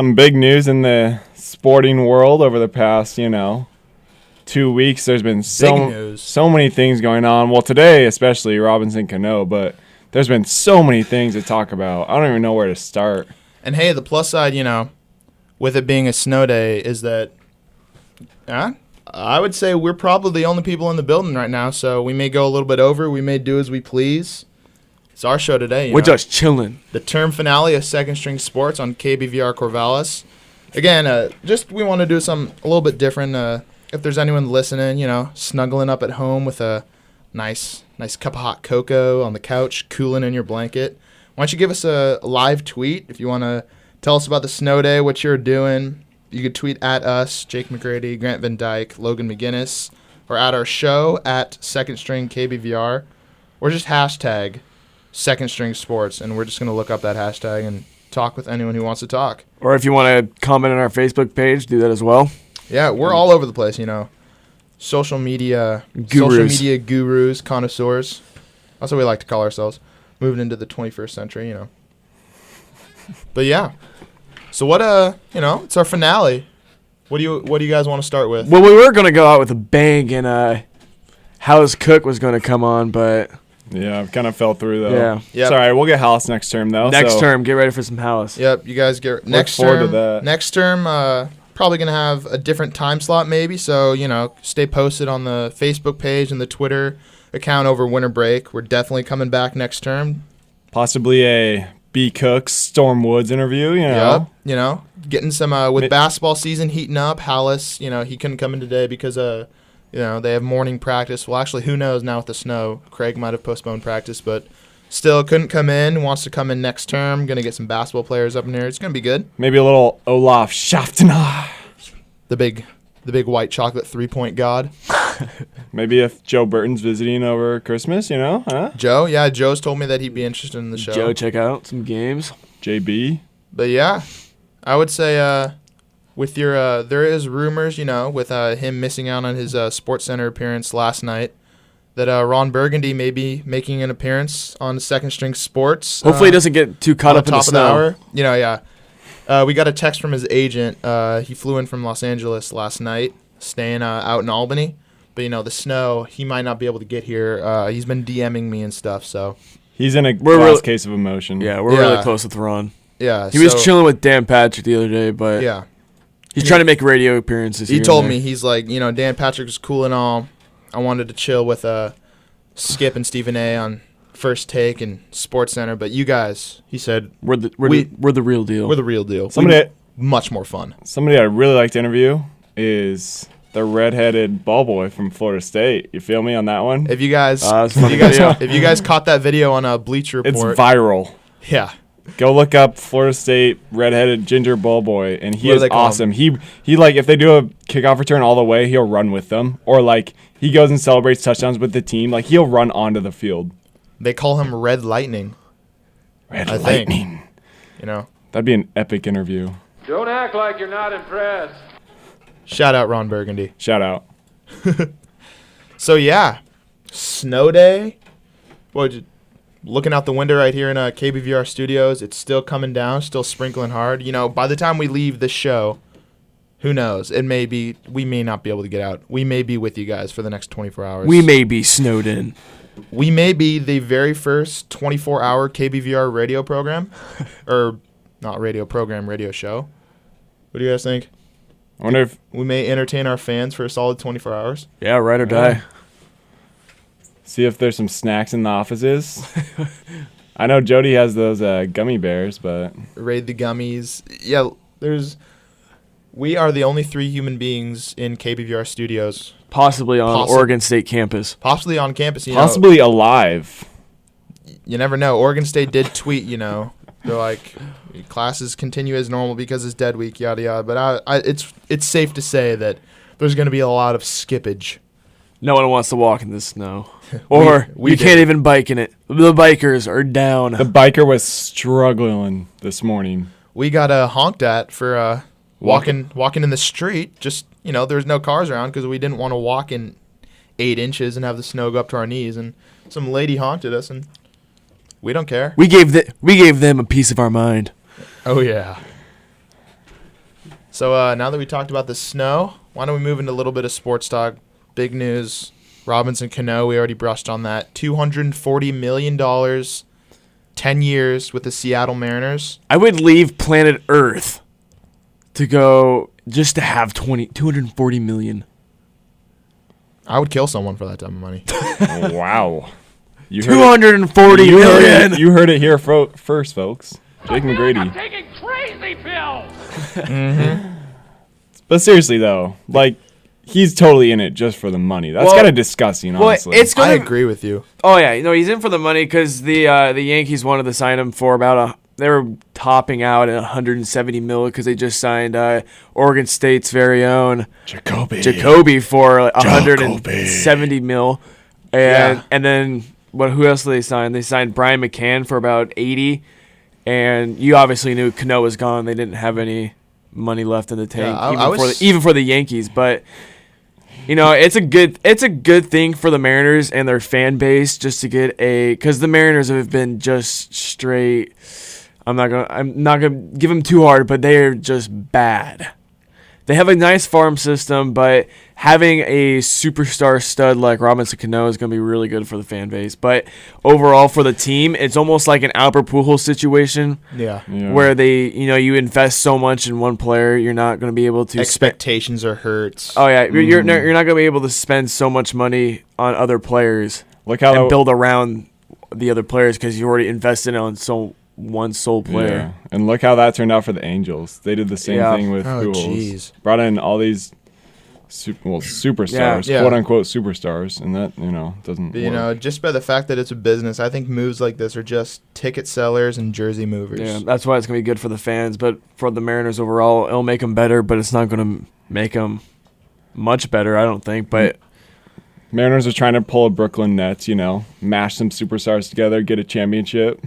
Some big news in the sporting world over the past, 2 weeks. There's been so many things going on. Well, today especially Robinson Cano, but there's been so many things to talk about. I don't even know where to start. And hey, the plus side, with it being a snow day, is that I would say we're probably the only people in the building right now. So we may go a little bit over. We may do as we please. It's our show today. We're just chilling. The term finale of Second String Sports on KBVR Corvallis. Again, we want to do something a little bit different. If there's anyone listening, snuggling up at home with a nice cup of hot cocoa on the couch, cooling in your blanket, why don't you give us a live tweet if you want to tell us about the snow day, what you're doing. You could tweet at us, Jake McGrady, Grant Van Dyke, Logan McGinnis, or at our show at Second String KBVR, or just hashtag Second String Sports, and we're just going to look up that hashtag and talk with anyone who wants to talk. Or if you want to comment on our Facebook page, do that as well. Yeah, we're all over the place, Social media gurus, connoisseurs. That's what we like to call ourselves. Moving into the 21st century, But yeah. So what it's our finale. What do you guys want to start with? Well, we were going to go out with a bang and How's Cook was going to come on, but yeah, kind of fell through though. Yeah. Yep. Sorry, we'll get House next term though. Next term, get ready for some House. Yep, you guys get next forward term. to that. Next term, probably gonna have a different time slot maybe. So stay posted on the Facebook page and the Twitter account over winter break. We're definitely coming back next term. Possibly a B. Cooks, Storm Woods interview. Yep. Getting some with basketball season heating up. Hallis, he couldn't come in today because they have morning practice. Well, actually, who knows now with the snow? Craig might have postponed practice, but still couldn't come in. Wants to come in next term. Going to get some basketball players up in here. It's going to be good. Maybe a little Olaf Schaffner. The big white chocolate 3-point god. Maybe if Joe Burton's visiting over Christmas, huh? Joe? Yeah, Joe's told me that he'd be interested in the show. Joe, check out some games. JB. But yeah, I would say with your there is rumors, with him missing out on his Sports Center appearance last night, that Ron Burgundy may be making an appearance on Second String Sports. Hopefully he doesn't get too caught up in the snow. We got a text from his agent. He flew in from Los Angeles last night, staying out in Albany. But, the snow, he might not be able to get here. He's been DMing me and stuff, so. He's in a glass case of emotion. Yeah, we're really close with Ron. Yeah. He was chilling with Dan Patrick the other day, but yeah, he's trying to make radio appearances. He told me, he's like, Dan Patrick was cool and all. I wanted to chill with Skip and Stephen A. on First Take and Sports Center, but you guys, he said, we're the real deal. We're the real deal. Much more fun. Somebody I'd really like to interview is the redheaded ball boy from Florida State. You feel me on that one? If you guys caught that video on Bleacher Report, it's viral. Yeah. Go look up Florida State redheaded ginger ball boy, and he is awesome. Him? He if they do a kickoff return all the way, he'll run with them, or he goes and celebrates touchdowns with the team. He'll run onto the field. They call him Red Lightning. Red Lightning. That'd be an epic interview. Don't act like you're not impressed. Shout out Ron Burgundy. Shout out. So yeah, snow day. Looking out the window right here in KBVR studios, it's still coming down, still sprinkling hard. By the time we leave this show, who knows? We may not be able to get out. We may be with you guys for the next 24 hours. We may be snowed in. We may be the very first 24-hour KBVR radio program. Or not radio program, radio show. What do you guys think? I wonder if we may entertain our fans for a solid 24 hours. Yeah, ride or die. See if there's some snacks in the offices. I know Jody has those gummy bears, but raid the gummies. Yeah, we are the only 3 human beings in KBVR studios. Possibly on Oregon State campus. Possibly on campus. Possibly alive. You never know. Oregon State did tweet, they're like, classes continue as normal because it's dead week, yada yada. But it's safe to say that there's going to be a lot of skippage. No one wants to walk in the snow. Or we can't even bike in it. The bikers are down. The biker was struggling this morning. We got honked at for walking in the street. Just, there's no cars around because we didn't want to walk in 8 inches and have the snow go up to our knees. And some lady honked at us, and we don't care. We gave them a piece of our mind. Oh, yeah. So now that we talked about the snow, why don't we move into a little bit of sports talk? Big news. Robinson Cano, we already brushed on that. $240 million, 10 years with the Seattle Mariners. I would leave planet Earth to go just to have $240 million. I would kill someone for that type of money. Wow. $240 million. You heard it here first, folks. Jake McGrady. I'm taking crazy pills. Mm-hmm. But seriously, though, like, he's totally in it just for the money. That's kind of disgusting, honestly. I agree with you. Oh, yeah. He's in for the money because the Yankees wanted to sign him for they were topping out at $170 million because they just signed Oregon State's very own Jacoby for $170 million. And then who else did they sign? They signed Brian McCann for about $80. And you obviously knew Cano was gone. They didn't have any money left in the tank, even for the Yankees. But it's a good thing for the Mariners and their fan base just to get because the Mariners have been just straight. I'm not gonna give them too hard, but they are just bad. They have a nice farm system, but having a superstar stud like Robinson Cano is going to be really good for the fan base. But overall, for the team, it's almost like an Albert Pujols situation. Yeah. Where you invest so much in one player, you're not going to be able to. Expectations are hurt. Oh yeah, you're not going to be able to spend so much money on other players and build around the other players because you already invested on one sole player. Yeah. And look how that turned out for the Angels. They did the same thing with Pujols. Brought in all these superstars, quote unquote superstars, and that doesn't work. Just by the fact that it's a business, I think moves like this are just ticket sellers and jersey movers. Yeah, that's why it's gonna be good for the fans, but for the Mariners overall, it'll make them better, but it's not gonna make them much better, I don't think. But Mariners are trying to pull a Brooklyn Nets, mash some superstars together, get a championship.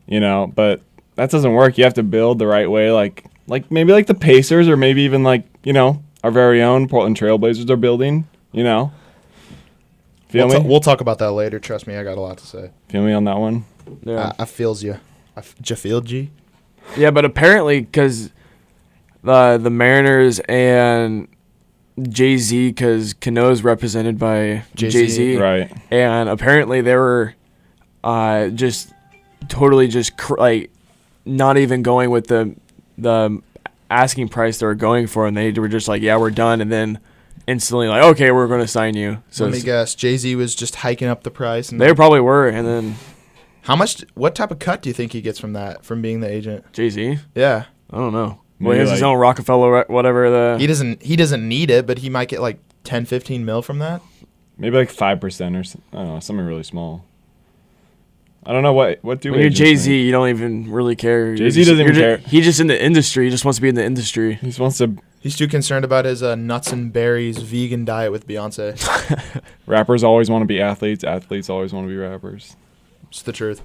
But that doesn't work. You have to build the right way, like maybe like the Pacers, or maybe even like our very own Portland Trailblazers are building. Feel me? We'll talk about that later. Trust me, I got a lot to say. Feel me on that one? Yeah, I feels you. Feel you? Yeah, but apparently because the Mariners and Jay-Z, because Cano's represented by Jay-Z, right? And apparently they were just totally not even going with the asking price they were going for, and they were just like, yeah, we're done, and then instantly like, okay, we're going to sign you. So let me guess, Jay-Z was just hiking up the price, and they probably were. And then what type of cut do you think he gets from being the agent? Jay-Z? Yeah, I don't know. Well, he has his own Rockefeller, whatever. He doesn't need it, but he might get like 10-15 mil from that. Maybe like 5% or I don't know, something really small. I don't know what do. When you're Jay-Z, you don't even really care. Jay-Z doesn't even care. He's just in the industry. He just wants to be in the industry. He's too concerned about his nuts and berries vegan diet with Beyonce. Rappers always want to be athletes. Athletes always want to be rappers. It's the truth.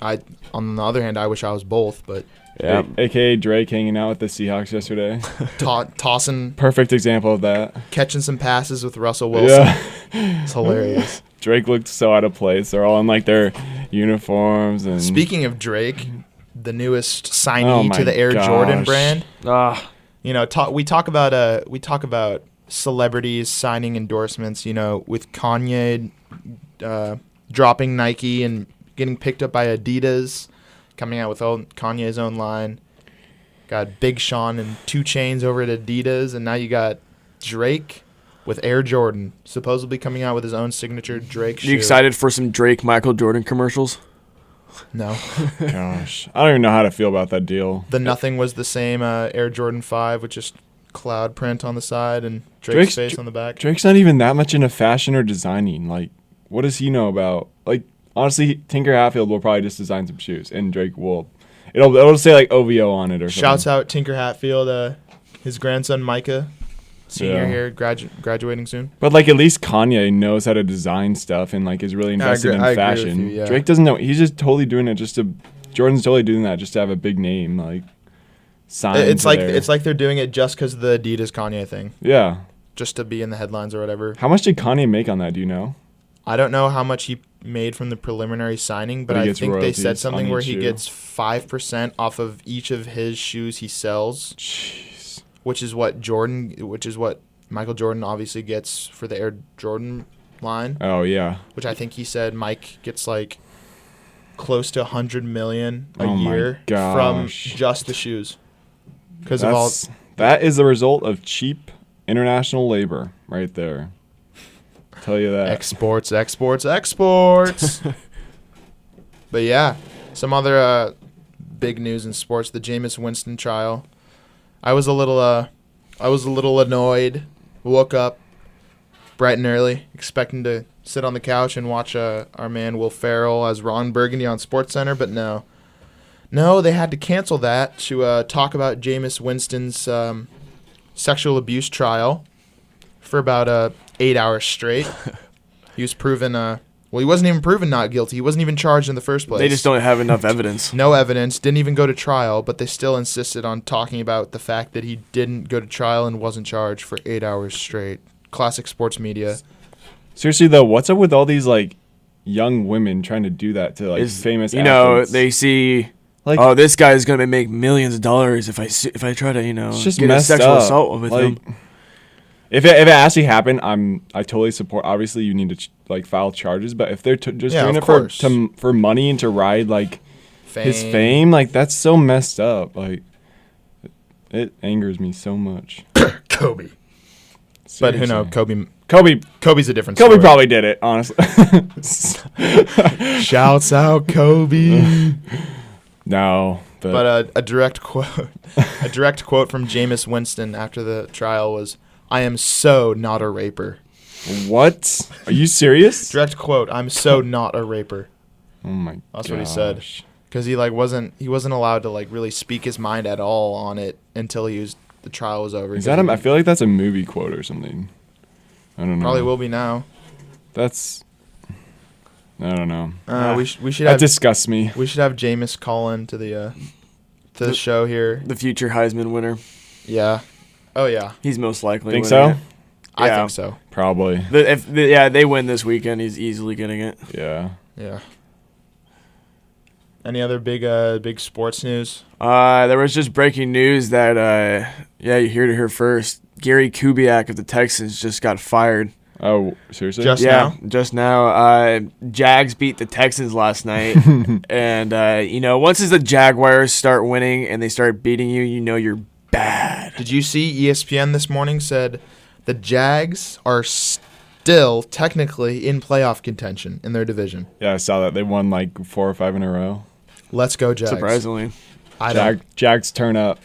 On the other hand, I wish I was both, but yeah. AKA Drake hanging out with the Seahawks yesterday. Tossing. Perfect example of that. Catching some passes with Russell Wilson. Yeah. It's hilarious. Drake looked so out of place. They're all in like their uniforms. And speaking of Drake, the newest signee to the Air Jordan brand. We talk about celebrities signing endorsements. With Kanye dropping Nike and getting picked up by Adidas, coming out with Kanye's own line. Got Big Sean and 2 Chainz over at Adidas, and now you got Drake with Air Jordan, supposedly coming out with his own signature Drake shoe. You excited for some Drake Michael Jordan commercials? No. Gosh. I don't even know how to feel about that deal. The nothing was the same Air Jordan 5 with just cloud print on the side and Drake's face on the back. Drake's not even that much into fashion or designing. Like, what does he know about? Like, honestly, Tinker Hatfield will probably just design some shoes, and Drake will. It'll say like OVO on it or something. Shouts out Tinker Hatfield, his grandson Micah. Senior here, graduating soon. But like at least Kanye knows how to design stuff and like is really invested in fashion. Agree with you, yeah. Drake doesn't know. He's just totally doing it Jordan's totally doing that just to have a big name, like sign. It's like they're doing it just because of the Adidas Kanye thing. Yeah. Just to be in the headlines or whatever. How much did Kanye make on that? Do you know? I don't know how much he made from the preliminary signing, but I think they said something where he gets 5% off of each of his shoes he sells. Jeez. Which is what Michael Jordan obviously gets for the Air Jordan line. Oh yeah. Which I think he said Mike gets like close to $100 million a year from just the shoes. Because of all that is the result of cheap international labor right there. Tell you that. Exports. But yeah, some other big news in sports: the Jameis Winston trial. I was a little annoyed. Woke up bright and early, expecting to sit on the couch and watch our man Will Ferrell as Ron Burgundy on SportsCenter, but no, they had to cancel that to talk about Jameis Winston's sexual abuse trial for about 8 hours straight. He was proven, he wasn't even proven not guilty. He wasn't even charged in the first place. They just don't have enough evidence. No evidence, didn't even go to trial, but they still insisted on talking about the fact that he didn't go to trial and wasn't charged for 8 hours straight. Classic sports media. Seriously, though, what's up with all these, like, young women trying to do that to, like, famous athletes? They see... Like, oh, this guy is gonna make millions of dollars if I try to get a sexual assault with him. If it actually happened, I totally support. Obviously, you need to file charges, but if they're just doing it for money and to ride his fame, that's so messed up. It angers me so much. Kobe. Seriously. But who knows? Kobe's a different story. Kobe probably did it, honestly. Shouts out Kobe. No, but a direct quote from Jameis Winston after the trial was, "I am so not a raper." What? Are you serious? Direct quote, "I'm so not a raper." Oh my god. That's what he said. Because he wasn't allowed to really speak his mind at all on it until the trial was over. Is that I feel like that's a movie quote or something. I don't know. Probably will be now. I don't know. We should that disgusts me. We should have Jameis call in to the show here. The future Heisman winner. Yeah. Oh yeah. He's most likely. Think so? I think so. Probably. If they win this weekend, he's easily getting it. Yeah. Yeah. Any other big sports news? There was just breaking news that you heard it here first. Gary Kubiak of the Texans just got fired. Oh, seriously? Just now. Jags beat the Texans last night. And, once the Jaguars start winning and they start beating you, you're bad. Did you see ESPN this morning said the Jags are still technically in playoff contention in their division? Yeah, I saw that. They won 4 or 5 in a row. Let's go, Jags. Surprisingly. Jags turn up.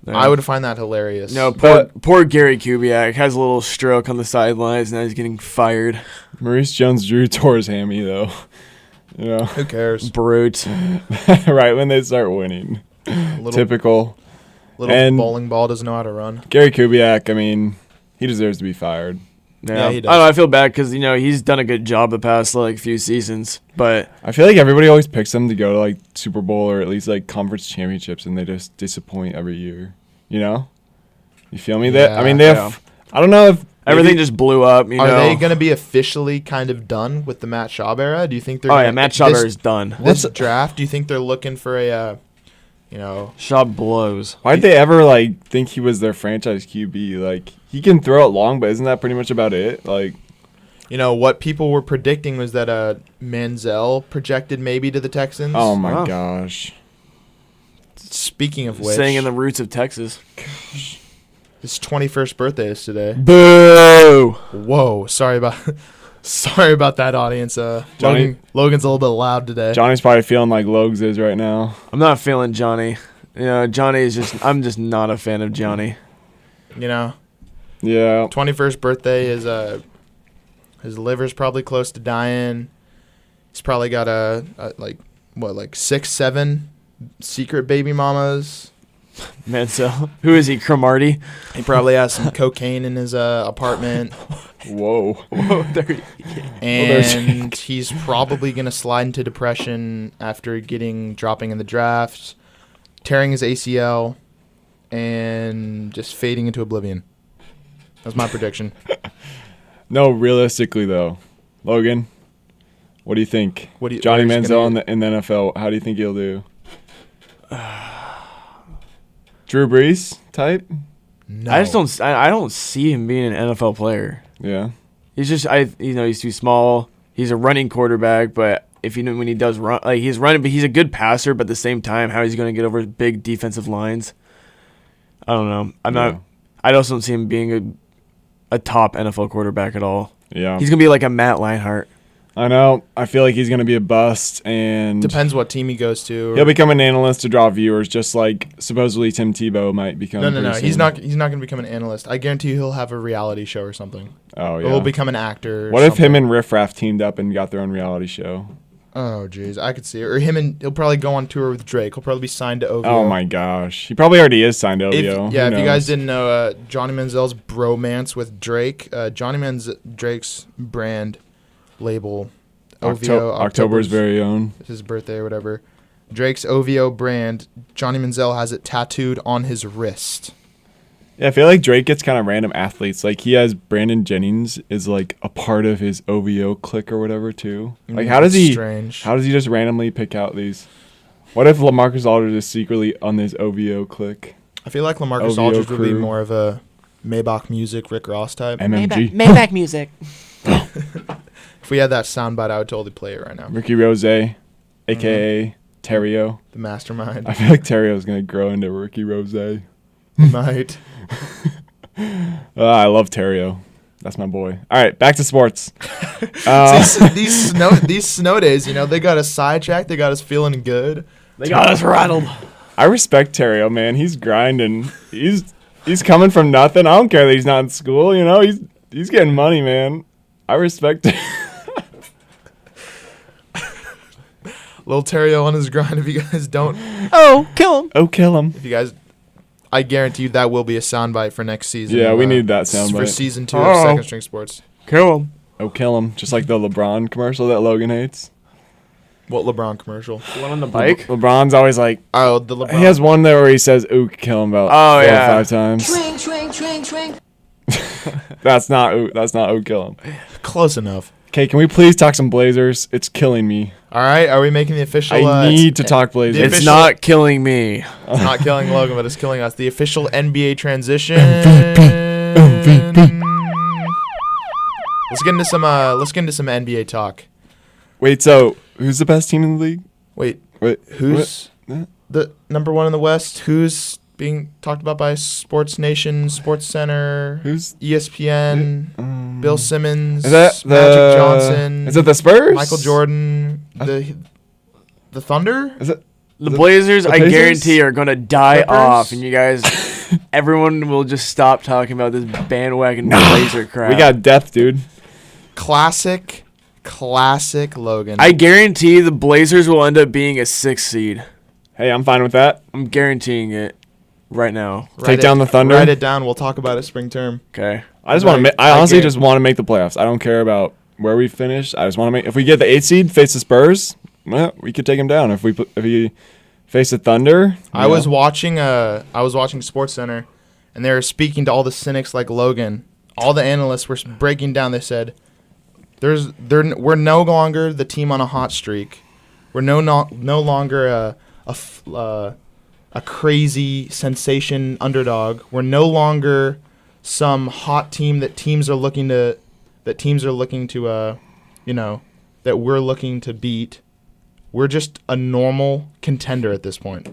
Yeah. I would find that hilarious. No, poor Gary Kubiak has a little stroke on the sidelines, and now he's getting fired. Maurice Jones-Drew tore his hammy, though. Who cares? Brute. Right when they start winning. Typical. Little bowling ball doesn't know how to run. Gary Kubiak, he deserves to be fired. Yeah, he does. I feel bad because he's done a good job the past few seasons, but I feel like everybody always picks him to go to Super Bowl or at least conference championships, and they just disappoint every year. You feel me? Yeah, they have. I don't know if everything just blew up. Are they going to be officially kind of done with the Matt Schaub era? Do you think they're? Oh yeah, Matt Schaub era is done. This draft, do you think they're looking for a? Schaub blows. Why'd they ever think he was their franchise QB? He can throw it long, but isn't that pretty much about it? What people were predicting was that Manziel projected maybe to the Texans. Oh my gosh. Speaking of which, staying in the roots of Texas. Gosh. His 21st birthday is today. Boo! Whoa, sorry about that, audience. Logan's a little bit loud today. Johnny's probably feeling like Logs is right now. I'm not feeling Johnny. Johnny is I'm just not a fan of Johnny. Yeah. 21st birthday is his liver's probably close to dying. He's probably got 6, 7 secret baby mamas. Manziel. Who is he? Cromartie? He probably has some cocaine in his apartment. Whoa. And he's probably going to slide into depression after dropping in the draft, tearing his ACL, and just fading into oblivion. That's my prediction. No, realistically, though, Logan, what do you think? Johnny Manziel in the NFL, how do you think he'll do? Drew Brees type? No. I don't see him being an NFL player. Yeah. He's just he's too small. He's a running quarterback, but when he does run, like he's running, but he's a good passer. But at the same time, how is he going to get over big defensive lines? I don't know. I also don't see him being a top NFL quarterback at all. Yeah. He's going to be like a Matt Leinart. I know. I feel like he's going to be a bust, and depends what team he goes to. He'll become an analyst to draw viewers, just like supposedly Tim Tebow might become. No. He's not going to become an analyst. I guarantee you he'll have a reality show or something. Oh yeah. Or he'll become an actor. What if him and Riff Raff teamed up and got their own reality show? Oh jeez, I could see it. Or he'll probably go on tour with Drake. He'll probably be signed to OVO. Oh my gosh, he probably already is signed to OVO. If you guys didn't know, Johnny Manziel's bromance with Drake. Drake's brand label. OVO, October's very own. It's his birthday or whatever. Drake's OVO brand, Johnny Manziel has it tattooed on his wrist. Yeah, I feel like Drake gets kind of random athletes. Like he has Brandon Jennings is like a part of his OVO clique or whatever too. Like how does he just randomly pick out these? What if LaMarcus Aldridge is secretly on this OVO clique? I feel like LaMarcus Aldridge would be more of a Maybach Music, Rick Ross type. MMG. Maybach Music. If we had that soundbite, I would totally play it right now. Ricky Rose, a.k.a. Terrio. The mastermind. I feel like Terrio's going to grow into Ricky Rose. He might. I love Terrio. That's my boy. All right, back to sports. These snow days, they got us sidetracked. They got us feeling good. They got us rattled. I respect Terrio, man. He's grinding. He's coming from nothing. I don't care that he's not in school. He's getting money, man. I respect it. Little Terrio on his grind. If you guys don't, kill him. Kill him. If you guys, I guarantee you that will be a soundbite for next season. Yeah, we need that soundbite for season 2 of Second String Sports. Kill him. Kill him. Just like the LeBron commercial that Logan hates. What LeBron commercial? The one on the bike. LeBron's always like, the LeBron. He has one there where he says kill him about 4 or 5 times. Swing. That's not kill him. Close enough. Okay, can we please talk some Blazers? It's killing me. All right, are we making the official? I need to talk Blazers. It's not killing me. It's not killing Logan, but it's killing us. The official NBA transition. MVP. Let's get into some NBA talk. Wait, so who's the best team in the league? Wait, Wait, who's the number 1 in the West? Who's being talked about by Sports Nation, Sports Center, who's ESPN, Bill Simmons, is that Magic Johnson? Is it the Spurs? Michael Jordan, the Thunder? Is it the Blazers? I Blazers? guarantee are gonna die Clippers? off, and you guys, everyone will just stop talking about this bandwagon Blazer crap. We got death, dude. Classic Logan. I guarantee the Blazers will end up being a 6th seed. Hey, I'm fine with that. I'm guaranteeing it right now. Take down the Thunder. Write it down. We'll talk about it spring term. Okay. I just want to. I honestly just want to make the playoffs. I don't care about where we finish. I just want to make. If we get the 8th seed, face the Spurs, well, we could take them down. If we face the Thunder, I was watching Sports Center, and they were speaking to all the cynics like Logan. All the analysts were breaking down. They said, we're no longer the team on a hot streak. We're no longer a crazy sensation underdog. We're no longer some hot team that we're looking to beat. We're just a normal contender at this point.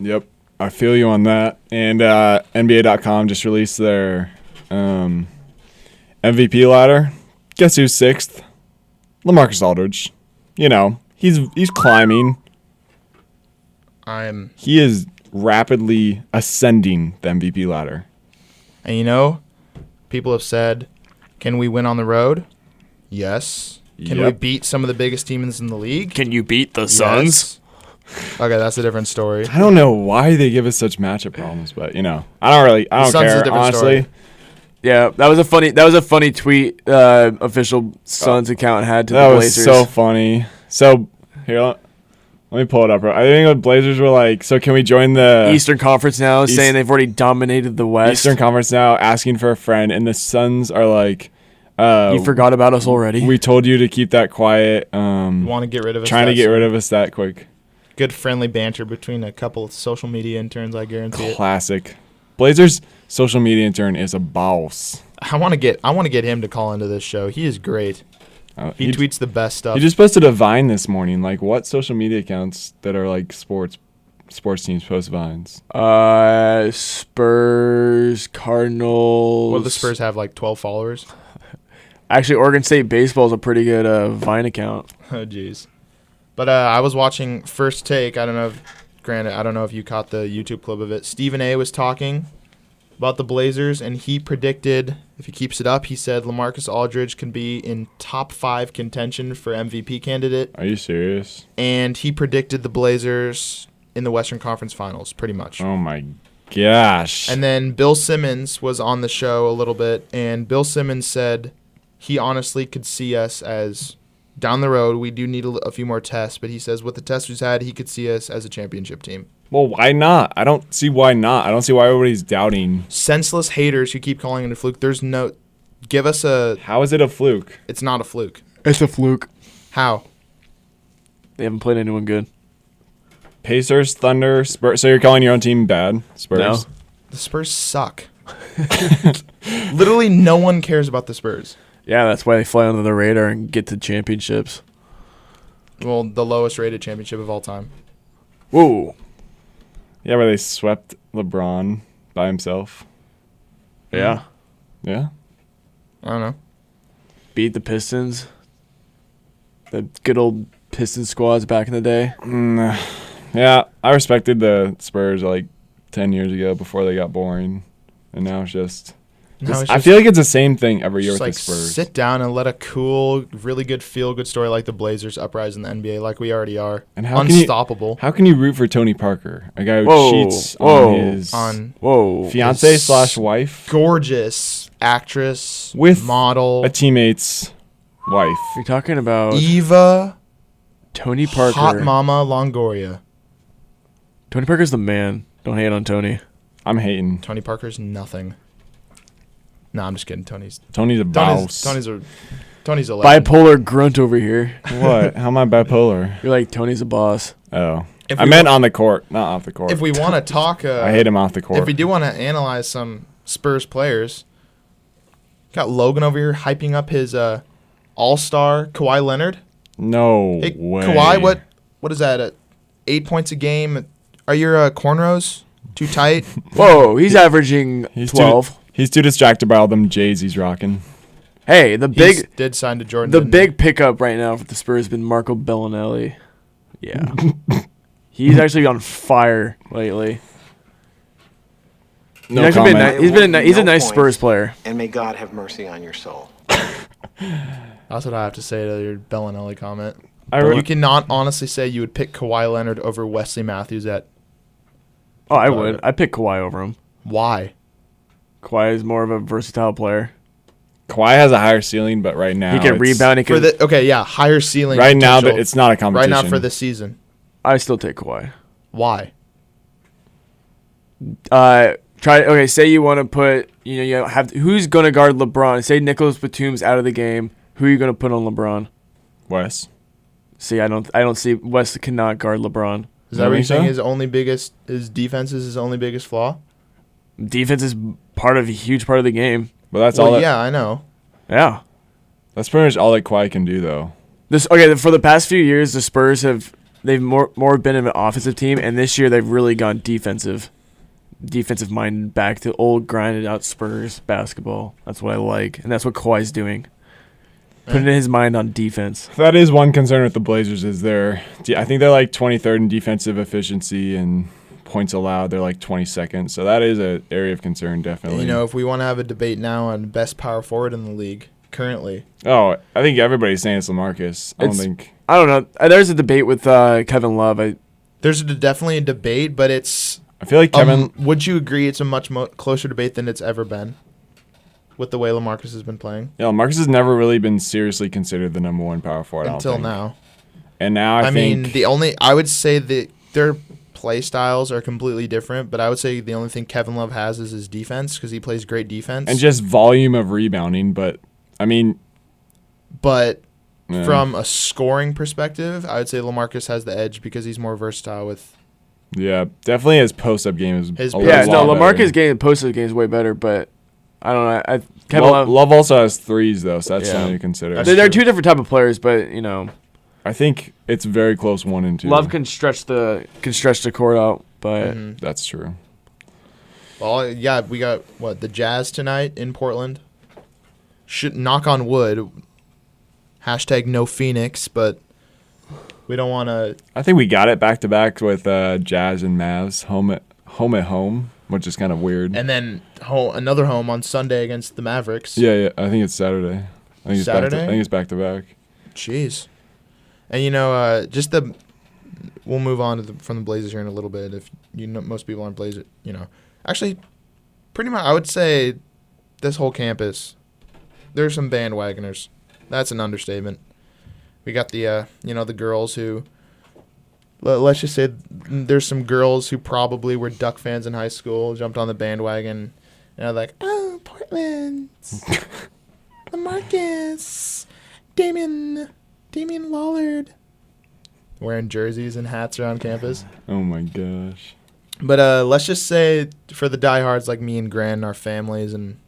Yep, I feel you on that. And NBA.com just released their MVP ladder. Guess who's 6th? LaMarcus Aldridge. He's climbing. He is rapidly ascending the MVP ladder. And people have said, can we win on the road? Yes. Can we beat some of the biggest teams in the league? Can you beat the Suns? Yes. Okay, that's a different story. I don't know why they give us such matchup problems, but I don't care, honestly. Story. Yeah, that was a funny tweet official Suns account had to the Blazers. That was so funny. So here, let me pull it up. I think the Blazers were like, so can we join the Eastern Conference now, saying they've already dominated the West. Eastern Conference now, asking for a friend, and the Suns are like, You forgot about us already. We told you to keep that quiet. Want to get rid of us? Trying to get rid of us that quick. Good friendly banter between a couple of social media interns, I guarantee Classic. Blazers social media intern is a boss. I want to get him to call into this show. He is great. He tweets the best stuff. He just posted a Vine this morning. Like, what social media accounts that are like sports teams post Vines? Spurs, Cardinals. What do the Spurs have, like 12 followers? Actually, Oregon State baseball is a pretty good Vine account. Oh, jeez. But I was watching First Take. I don't know if you caught the YouTube clip of it. Stephen A. was talking about the Blazers, and he predicted, if he keeps it up, he said LaMarcus Aldridge can be in top 5 contention for MVP candidate. Are you serious? And he predicted the Blazers in the Western Conference Finals, pretty much. Oh, my gosh. And then Bill Simmons was on the show a little bit, and Bill Simmons said he honestly could see us as down the road. We do need a few more tests, but he says with the tests we've had, he could see us as a championship team. Well, why not? I don't see why not. I don't see why everybody's doubting. Senseless haters who keep calling it a fluke. How is it a fluke? It's not a fluke. It's a fluke. How? They haven't played anyone good. Pacers, Thunder, Spurs. So you're calling your own team bad? Spurs? No. The Spurs suck. Literally no one cares about the Spurs. Yeah, that's why they fly under the radar and get to championships. Well, the lowest rated championship of all time. Whoa. Yeah, where they swept LeBron by himself. Yeah. Yeah? I don't know. Beat the Pistons. The good old Pistons squads back in the day. Yeah, I respected the Spurs like 10 years ago before they got boring. And now it's just... I feel like it's the same thing every year with the Spurs. Sit down and let a cool, really good feel-good story like the Blazers uprise in the NBA like we already are. And unstoppable. How can you root for Tony Parker, a guy who cheats on his fiance/wife? Gorgeous actress with model. A teammate's wife. You're talking about Eva Tony Parker. Hot Mama Longoria. Tony Parker's the man. Don't hate on Tony. I'm hating. Tony Parker's nothing. No, I'm just kidding. Tony's a boss. Tony's a legend. Bipolar grunt over here. What? How am I bipolar? You're like, Tony's a boss. Oh. I meant on the court, not off the court. If we want to talk... I hate him off the court. If we do want to analyze some Spurs players, got Logan over here hyping up his all-star Kawhi Leonard. No hey, way. Kawhi, what is that? 8 points a game? Are your cornrows too tight? Whoa, he's averaging 12. He's too distracted by all them J's he's rocking. Hey, did sign to Jordan. The big pickup right now for the Spurs has been Marco Bellinelli. Yeah. He's actually on fire lately. No comment. He's a nice Spurs player. And may God have mercy on your soul. That's what I have to say to your Bellinelli comment. You cannot honestly say you would pick Kawhi Leonard over Wesley Matthews at... Oh, I would. I'd pick Kawhi over him. Why? Kawhi is more of a versatile player. Kawhi has a higher ceiling, but right now... He can rebound. Higher ceiling. Right now, it's not a competition. Right now for this season. I still take Kawhi. Why? Say you want to put... who's going to guard LeBron? Say Nicholas Batum's out of the game. Who are you going to put on LeBron? Wes. See, I don't see... Wes cannot guard LeBron. Is that what you're saying? His defense is his only biggest flaw? Defense is a huge part of the game. But that's all. Yeah, I know. Yeah, that's pretty much all that Kawhi can do, though. For the past few years, the Spurs they've more been an offensive team, and this year they've really gone defensive minded back to old grinded out Spurs basketball. That's what I like, and that's what Kawhi's doing. Putting his mind on defense. That is one concern with the Blazers is I think they're like 23rd in defensive efficiency and points allowed. They're like 22nd. So that is an area of concern, definitely. If we want to have a debate now on best power forward in the league currently. Oh, I think everybody's saying it's LaMarcus. I don't know. There's a debate with Kevin Love. There's definitely a debate, but it's... I feel like Kevin... would you agree it's a much closer debate than it's ever been? With the way LaMarcus has been playing. Yeah, LaMarcus has never really been seriously considered the number one power forward until now. And now I would say that their play styles are completely different, but I would say the only thing Kevin Love has is his defense because he plays great defense. And just volume of rebounding, but I mean, but from a scoring perspective, I would say LaMarcus has the edge because he's more versatile with. Yeah, definitely his post-up game is LaMarcus' game post-up game is way better, but I don't know. Love also has threes though, so that's something to consider. They're two different type of players, but I think it's very close 1 and 2. Love can stretch the court out, but that's true. Well, yeah, we got the Jazz tonight in Portland. Should knock on wood. # no Phoenix, but we don't want to. I think we got it back to back with Jazz and Mavs home at home, which is kind of weird. And then another home on Sunday against the Mavericks. Yeah. I think it's Saturday. Saturday? I think it's back to back. Jeez. And we'll move on from the Blazers here in a little bit. If most people aren't Blazers, actually, pretty much I would say this whole campus. There's some bandwagoners. That's an understatement. We got the the girls who. Let's just say there's some girls who probably were Duck fans in high school, jumped on the bandwagon, and are like, oh, Portland, LaMarcus, Damian Lillard, wearing jerseys and hats around campus. Oh my gosh! But let's just say for the diehards like me and Gran, our families, and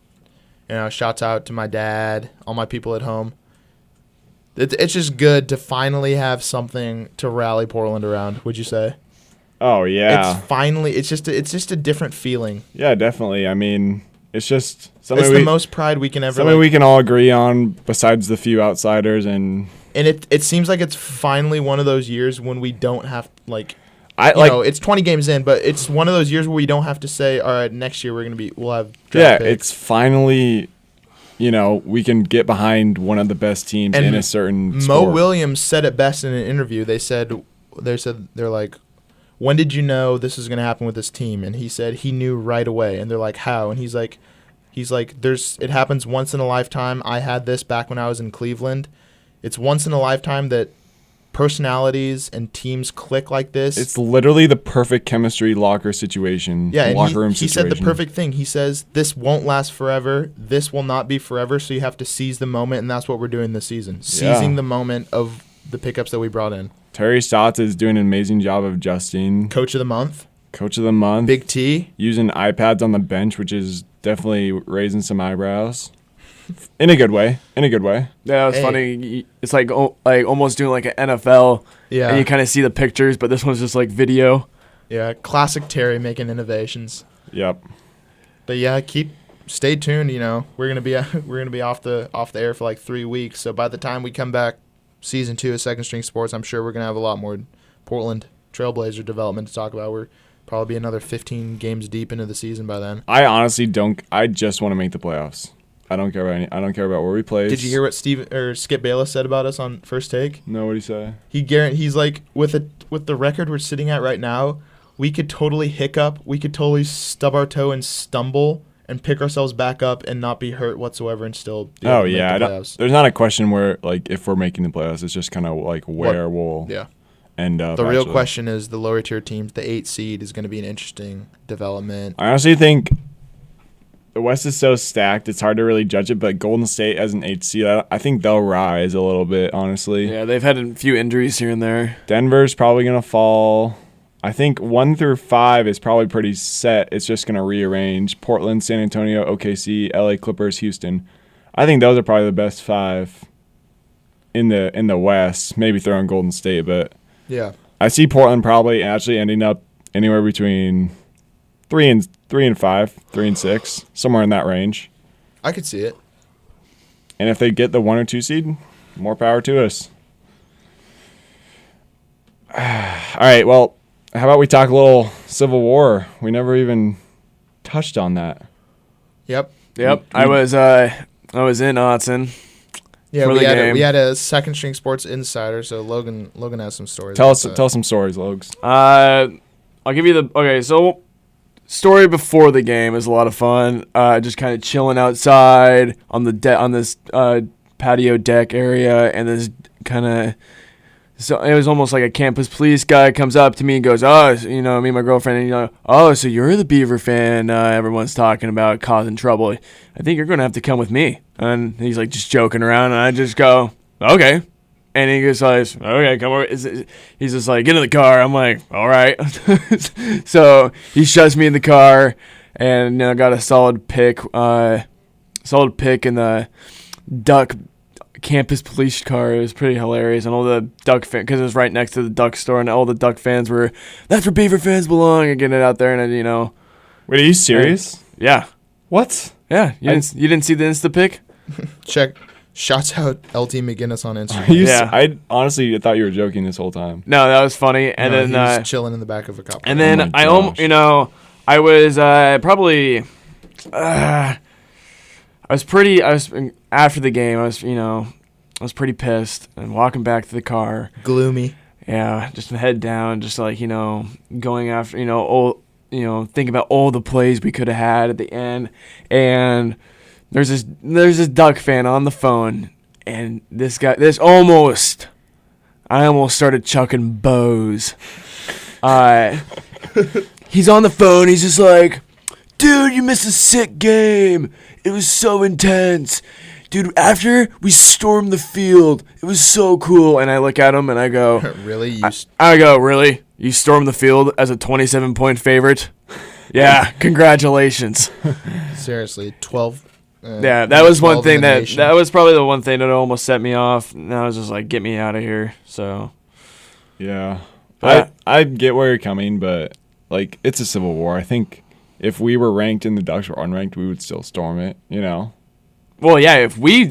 shouts out to my dad, all my people at home. It's just good to finally have something to rally Portland around. Would you say? Oh yeah. It's just a different feeling. Yeah, definitely. I mean, it's just something. It's the most pride we can ever. Something we can all agree on, besides the few outsiders, and it seems like it's finally one of those years when we don't have it's 20 games in, but it's one of those years where we don't have to say, all right, next year we'll have draft picks. It's finally. We can get behind one of the best teams in a certain sport. Mo Williams said it best in an interview. They're like, when did you know this was going to happen with this team? And he said he knew right away. And they're like, how? And he's like, it happens once in a lifetime. I had this back when I was in Cleveland. It's once in a lifetime that personalities and teams click like this. It's literally the perfect chemistry locker situation. Yeah, and locker room he situation. said the perfect thing. He says this won't last forever. This will not be forever. So you have to seize the moment, and that's what we're doing this season. Seizing the moment of the pickups that we brought in. Terry Stotts is doing an amazing job of adjusting. Coach of the month. Big T. Using iPads on the bench, which is definitely raising some eyebrows. In a good way. Yeah, it was funny. It's like almost doing like an NFL. Yeah. And you kind of see the pictures, but this one's just like video. Yeah, classic Terry making innovations. Yep. But yeah, stay tuned. We're gonna be off the air for like 3 weeks. So by the time we come back, season 2 of Second String Sports, I'm sure we're gonna have a lot more Portland Trailblazer development to talk about. We're probably another 15 games deep into the season by then. I honestly don't. I just want to make the playoffs. I don't care about where we play. Did you hear what Skip Bayless said about us on First Take? No, what did he say? He's like, with the record we're sitting at right now, we could totally hiccup, we could totally stub our toe and stumble and pick ourselves back up and not be hurt whatsoever and still make the playoffs. There's not a question where if we're making the playoffs. It's just kind of where we'll end up. The real question is the lower tier teams. The 8 seed is going to be an interesting development. I honestly think the West is so stacked, it's hard to really judge it, but Golden State as an 8 seed, I think they'll rise a little bit, honestly. Yeah, they've had a few injuries here and there. Denver's probably going to fall. I think 1 through 5 is probably pretty set. It's just going to rearrange. Portland, San Antonio, OKC, LA Clippers, Houston. I think those are probably the best 5 in the West. Maybe throw in Golden State, but yeah, I see Portland probably actually ending up anywhere between 3 and 5, 3 and 6, somewhere in that range. I could see it. And if they get the 1 or 2 seed, more power to us. All right, well, how about we talk a little Civil War? We never even touched on that. Yep. I was in Autzen. Yeah, we had a Second String Sports insider, so Logan has some stories. Tell us some stories, Logs. I'll give you so story before the game is a lot of fun. Just kind of chilling outside on the on this patio deck area, and this kind of So it was almost like a campus police guy comes up to me and goes, "Oh, me and my girlfriend, and oh, so you're the Beaver fan everyone's talking about causing trouble. I think you're gonna have to come with me." And he's like just joking around, and I just go, "Okay." And he goes like, "Okay, come over." He's just like, "Get in the car." I'm like, "All right." So he shoves me in the car, and I got a solid pick in the Duck campus police car. It was pretty hilarious, and all the Duck fans, because it was right next to the Duck store, and all the Duck fans were, "That's where Beaver fans belong," and getting it out there, and Wait, are you serious? Yeah. What? Yeah, you didn't see the Insta pic? Check. Shouts out LT McGinnis on Instagram. Yeah. I honestly thought you were joking this whole time. No, that was funny. And No, then he was chilling in the back of a cop car. and then Oh my I was probably after the game. I was pretty pissed and walking back to the car. Gloomy. Yeah, just head down, just like going after thinking about all the plays we could have had at the end. And there's this Duck fan on the phone, and I almost started chucking bows. He's on the phone. He's just like, "Dude, you missed a sick game. It was so intense. Dude, after we stormed the field, it was so cool." And I look at him and I go, "Really? I go, "Really? You stormed the field as a 27-point favorite?" Yeah, congratulations. Seriously, 12. Yeah, that was one thing that was probably the one thing that almost set me off. And I was just like, "Get me out of here." So, yeah, but I get where you're coming, but like it's a civil war. I think if we were ranked and the Ducks were unranked, we would still storm it. Well, yeah, we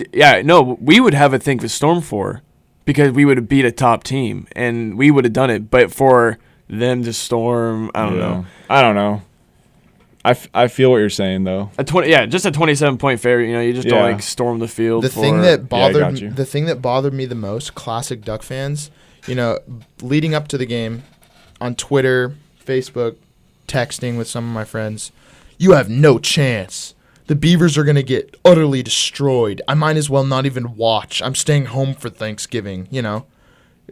would have a thing to storm for, because we would have beat a top team and we would have done it. But for them to storm, I don't know. I don't know. I feel what you're saying though. Just a 27-point favorite. You just don't like storm the field. The thing that bothered me the most, classic Duck fans, leading up to the game, on Twitter, Facebook, texting with some of my friends, "You have no chance. The Beavers are gonna get utterly destroyed. I might as well not even watch. I'm staying home for Thanksgiving."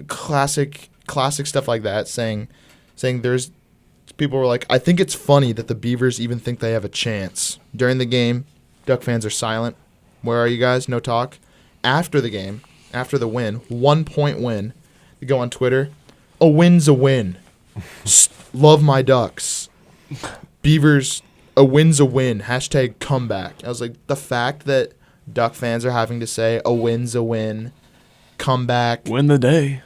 Classic stuff like that. Saying there's. People were like, "I think it's funny that the Beavers even think they have a chance." During the game, Duck fans are silent. Where are you guys? No talk. After the game, after the win, 1-point win, they go on Twitter, "A win's a win. Love my Ducks. Beavers, a win's a win. # comeback." I was like, the fact that Duck fans are having to say, "A win's a win. Comeback." Win the day.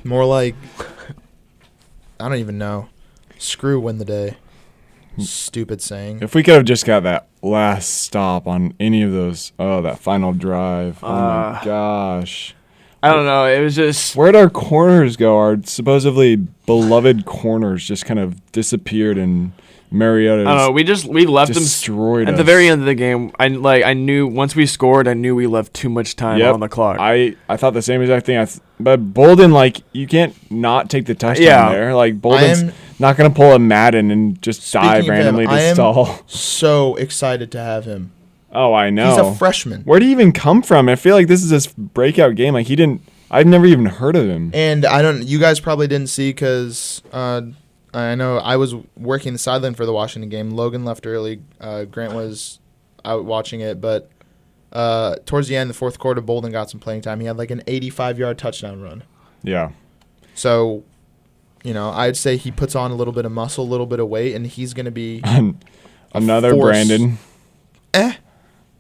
More like, I don't even know. Screw win the day. Stupid saying. If we could have just got that last stop on any of those, that final drive. Oh my gosh. I don't know. It was just, where'd our corners go? Our supposedly beloved corners just kind of disappeared, and Mariota. I don't know. We left them destroyed at the very end of the game. I knew once we scored, I knew we left too much time on the clock. I thought the same exact thing. But Bolden, you can't not take the touchdown there. Bolden's not going to pull a Madden and just dive randomly to stall. I am so excited to have him. Oh, I know. He's a freshman. Where'd he even come from? I feel like this is his breakout game. I've never even heard of him. And you guys probably didn't see because I know I was working the sideline for the Washington game. Logan left early. Grant was out watching it. But towards the end, the fourth quarter, Bolden got some playing time. He had an 85-yard touchdown run. Yeah. So, I'd say he puts on a little bit of muscle, a little bit of weight, and he's going to be another Brandon.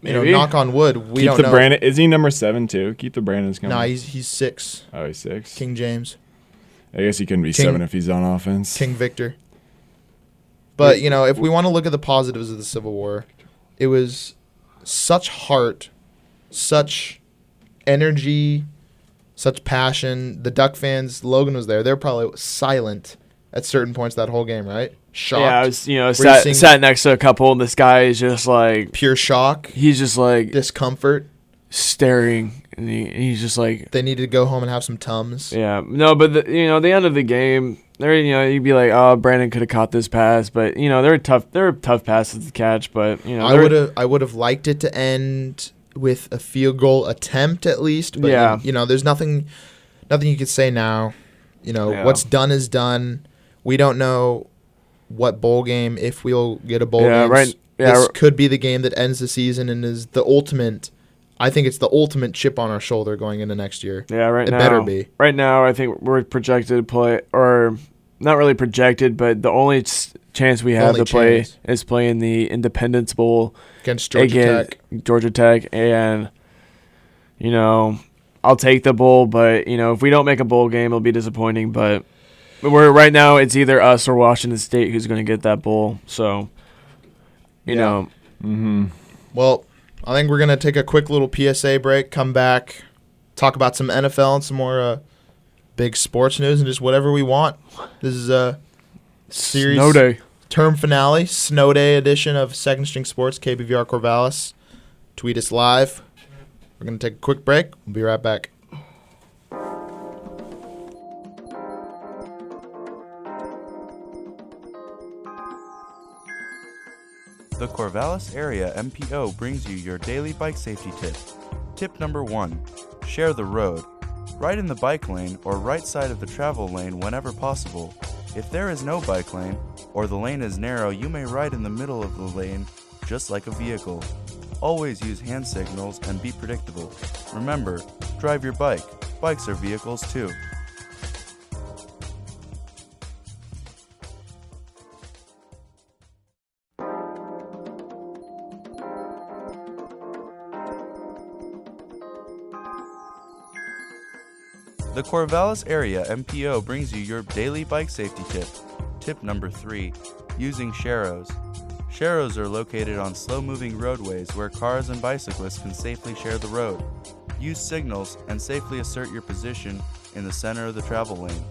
Knock on wood. We don't know. Brandon. Is he number 7 too? Keep the Brandons coming. No, he's 6. Oh, he's 6. King James. I guess he couldn't be 7 if he's on offense. King Victor. But, if we want to look at the positives of the Civil War, it was such heart, such energy, such passion. The Duck fans, Logan was there. They were probably silent at certain points that whole game, right? Shocked. Yeah, I was, sat next to a couple, and this guy is just like... pure shock. He's just like... discomfort. Staring, and he's just like... they needed to go home and have some Tums. Yeah. No, but, the end of the game, there, you'd be like, "Oh, Brandon could have caught this pass," but, there were tough passes to catch, but, I would have liked it to end with a field goal attempt at least, but, yeah. There's nothing nothing you could say now. What's done is done. We don't know what bowl game, if we'll get a bowl game. Right. This could be the game that ends the season and is the ultimate. I think it's the ultimate chip on our shoulder going into next year. Yeah, it better be. Right now, I think we're projected to play, or not really projected, but the only chance we have play is playing the Independence Bowl against Georgia Tech. And, I'll take the bowl, but, if we don't make a bowl game, it'll be disappointing. But right now, it's either us or Washington State who's going to get that bowl. So, you know. Mm-hmm. Well, I think we're going to take a quick little PSA break, come back, talk about some NFL and some more big sports news and just whatever we want. This is a series Snow Day term finale, Snow Day edition of Second String Sports, KBVR Corvallis. Tweet us live. We're going to take a quick break. We'll be right back. The Corvallis Area MPO brings you your daily bike safety tip. Tip number 1, share the road. Ride in the bike lane or right side of the travel lane whenever possible. If there is no bike lane or the lane is narrow, you may ride in the middle of the lane just like a vehicle. Always use hand signals and be predictable. Remember, drive your bike. Bikes are vehicles too. The Corvallis Area MPO brings you your daily bike safety tip. Tip number 3, using sharrows. Sharrows are located on slow-moving roadways where cars and bicyclists can safely share the road. Use signals and safely assert your position in the center of the travel lane.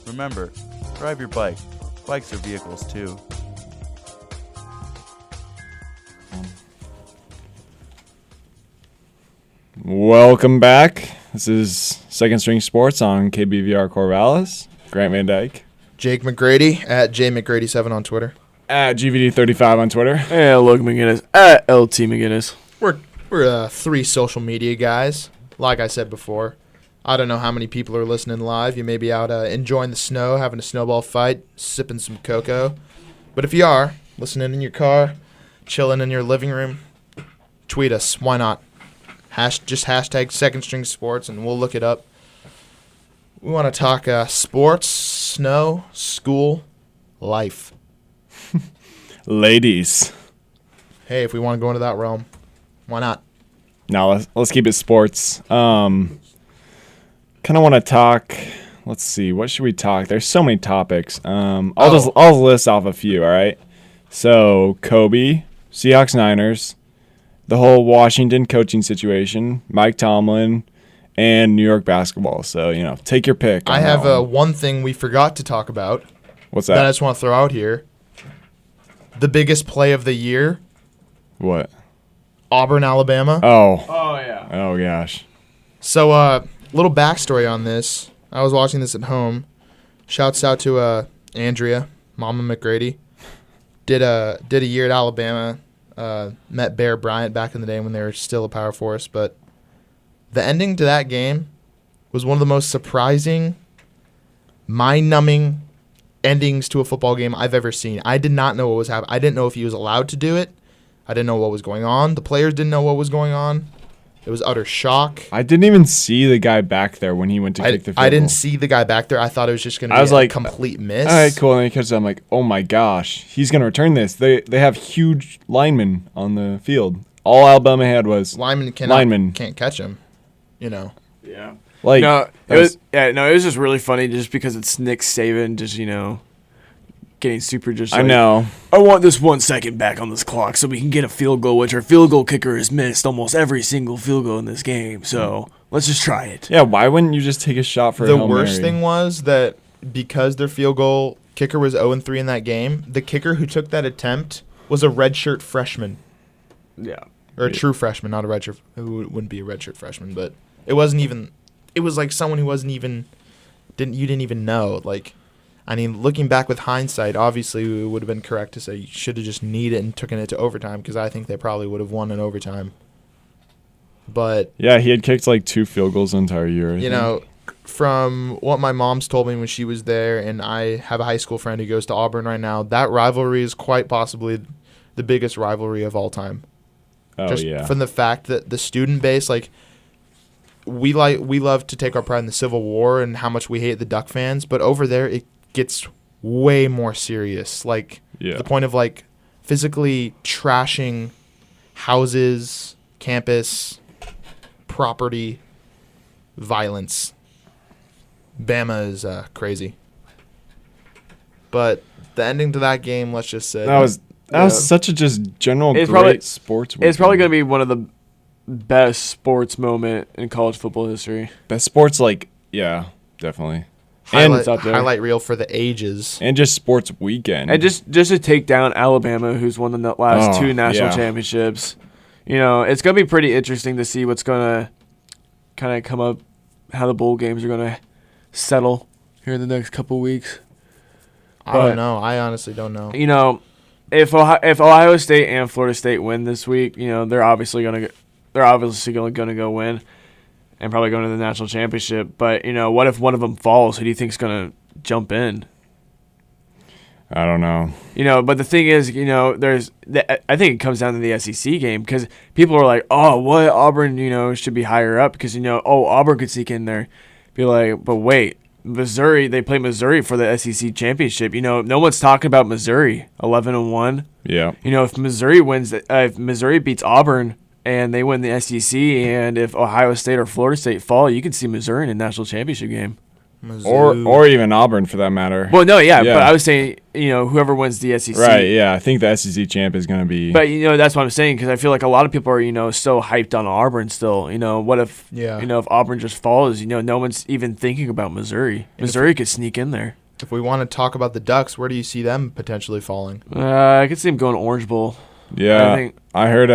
Remember, drive your bike. Bikes are vehicles too. Welcome back. This is Second String Sports on KBVR Corvallis. Grant Van Dyke. Jake McGrady at JMcGrady7 on Twitter. At GVD35 on Twitter. Hey, Logan McGinnis at LT McGinnis. We're 3 social media guys. Like I said before, I don't know how many people are listening live. You may be out enjoying the snow, having a snowball fight, sipping some cocoa. But if you are listening in your car, chilling in your living room, tweet us. Why not? Just hashtag Second String Sports, and we'll look it up. We want to talk sports, snow, school, life. Ladies. Hey, if we want to go into that realm, why not? Now let's keep it sports. Kind of want to talk. Let's see. What should we talk? There's so many topics. I'll list off a few. All right. So Kobe, Seahawks, Niners, the whole Washington coaching situation, Mike Tomlin, and New York basketball. So take your pick. I have one thing we forgot to talk about. What's that? That I just want to throw out here. The biggest play of the year. What? Auburn, Alabama. Oh. Oh, yeah. Oh, gosh. So, little backstory on this. I was watching this at home. Shouts out to Andrea, Mama McGrady. Did a year at Alabama. Met Bear Bryant back in the day when they were still a power force. But the ending to that game was one of the most surprising, mind-numbing endings to a football game I've ever seen. I did not know what was happening. I didn't know if he was allowed to do it. I didn't know what was going on. The players didn't know what was going on. It was utter shock. I didn't even see the guy back there when he went to kick the field goal. I didn't see the guy back there. I thought it was just going to be a complete miss. All right, cool. And then he catches it. I'm like, oh, my gosh. He's going to return this. They have huge linemen on the field. All Alabama had was linemen can't catch him, Yeah. Like, it was just really funny just because it's Nick Saban just, getting super just I know. I want this 1 second back on this clock so we can get a field goal, which our field goal kicker has missed almost every single field goal in this game. So let's just try it. Yeah, why wouldn't you just take a shot for a Hail Mary? The worst thing was that because their field goal kicker was 0-3 in that game, the kicker who took that attempt was a redshirt freshman. Yeah. Or a true freshman, not a redshirt. Who wouldn't be a redshirt freshman, but it wasn't even. It was like someone who wasn't even. You didn't even know. Like, I mean, looking back with hindsight, obviously it would have been correct to say you should have just kneed it and taken it to overtime because I think they probably would have won in overtime. But yeah, he had kicked like 2 field goals the entire year. from what my mom's told me when she was there, and I have a high school friend who goes to Auburn right now, that rivalry is quite possibly the biggest rivalry of all time. Oh, Just yeah. from the fact that the student base, like, we love to take our pride in the Civil War and how much we hate the Duck fans, but over there it gets way more serious. Like, the point of, like, physically trashing houses, campus, property, violence. Bama is crazy. But the ending to that game, let's just say. That was such a just general great sports weekend. It's probably going to be one of the best sports moment in college football history. Best sports, like, yeah, definitely. Highlight reel for the ages. And just sports weekend. And just to take down Alabama, who's won the last two national championships. You know, it's going to be pretty interesting to see what's going to kind of come up, how the bowl games are going to settle here in the next couple of weeks. I don't know. I honestly don't know. You know, if Ohio State and Florida State win this week, you know, they're obviously going to go win and probably go to the national championship. But, you know, what if one of them falls? Who do you think is going to jump in? I don't know. You know, but the thing is, you know, I think it comes down to the SEC game because people are like, oh, what? Auburn, you know, should be higher up because, you know, Auburn could sneak in there. Be like, but wait, Missouri, they play Missouri for the SEC championship. You know, no one's talking about Missouri, 11-1. Yeah. You know, if Missouri beats Auburn and they win the SEC, and if Ohio State or Florida State fall, you can see Missouri in a national championship game. Or even Auburn for that matter. Well, no, yeah, but I was saying, you know, whoever wins the SEC. Right, yeah. I think the SEC champ is going to be. But, you know, that's what I'm saying because I feel like a lot of people are, you know, so hyped on Auburn still. You know, what if, you know, if Auburn just falls, you know, no one's even thinking about Missouri. Missouri could sneak in there. If we want to talk about the Ducks, where do you see them potentially falling? I could see them going Orange Bowl. Yeah, I heard.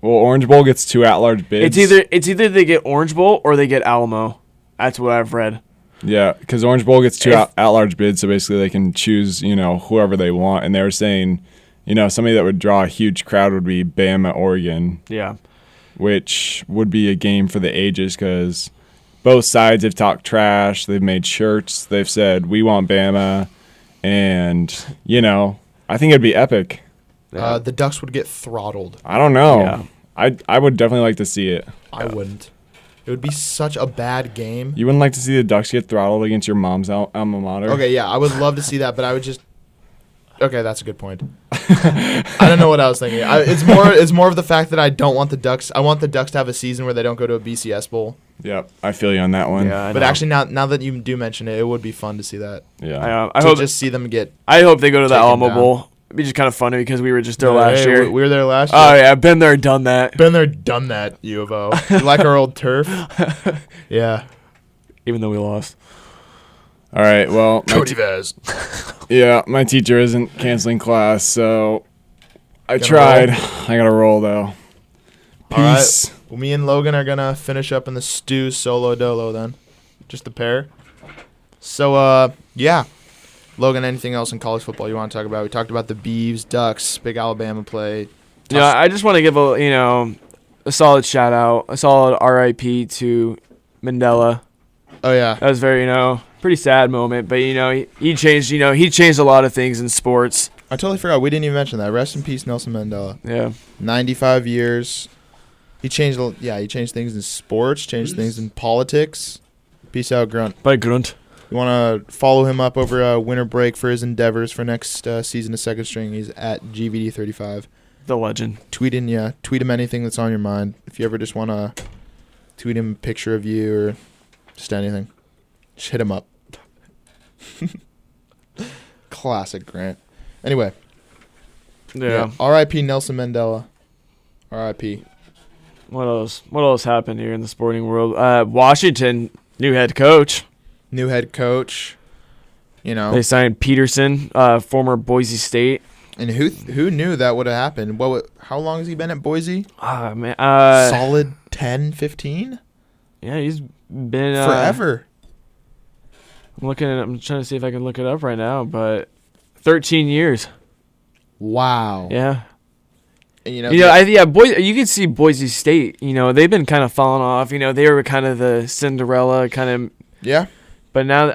Orange Bowl gets 2 at-large bids. It's either they get Orange Bowl or they get Alamo. That's what I've read. Yeah, because Orange Bowl gets 2 at-large bids, so basically they can choose, you know, whoever they want. And they were saying, you know, somebody that would draw a huge crowd would be Bama, Oregon. Yeah, which would be a game for the ages because both sides have talked trash. They've made shirts. They've said we want Bama, and you know, I think it'd be epic. Yeah. The Ducks would get throttled. I don't know. Yeah. I would definitely like to see it. I wouldn't. It would be such a bad game. You wouldn't like to see the Ducks get throttled against your mom's alma mater? Okay, yeah, I would love to see that, but I would just. Okay, that's a good point. I don't know what I was thinking. It's more of the fact that I don't want the Ducks. I want the Ducks to have a season where they don't go to a BCS bowl. Yep, I feel you on that one. Yeah, but actually, now that you do mention it, it would be fun to see that. Yeah, I hope just see them get. I hope they go to the Alamo Bowl. It'd be just kind of funny because we were just there last year. We were there last year. Oh yeah, been there, done that. Been there, done that. U of O. You like our old turf? Yeah. Even though we lost. All right. Well, Cody Vaz. Yeah, my teacher isn't canceling class, so I tried. I gotta roll though. Peace. All right. Well, me and Logan are gonna finish up in the stew solo dolo then, just the pair. So yeah. Logan, anything else in college football you want to talk about? We talked about the Beavs, Ducks, big Alabama play. Yeah, I just want to give a solid shout out, a solid RIP to Mandela. Oh yeah, that was very pretty sad moment, but he changed a lot of things in sports. I totally forgot we didn't even mention that. Rest in peace, Nelson Mandela. Yeah, 95 years. He changed things in sports, changed things in politics. Peace out, Grunt. Bye, Grunt. You want to follow him up over winter break for his endeavors for next season of Second String. He's at GVD35. The legend. Tweet him anything that's on your mind. If you ever just want to tweet him a picture of you or just anything, just hit him up. Classic Grant. Anyway. Yeah. R.I.P. Nelson Mandela. R.I.P. What else happened here in the sporting world? Washington, new head coach. New head coach, They signed Peterson, former Boise State. And who knew that would have happened? How long has he been at Boise? Man, solid 10, 15? Yeah, he's been forever. I'm trying to see if I can look it up right now, but 13 years. Wow. Yeah. And Boise. You can see Boise State. They've been kind of falling off. They were kind of the Cinderella kind of. Yeah. But now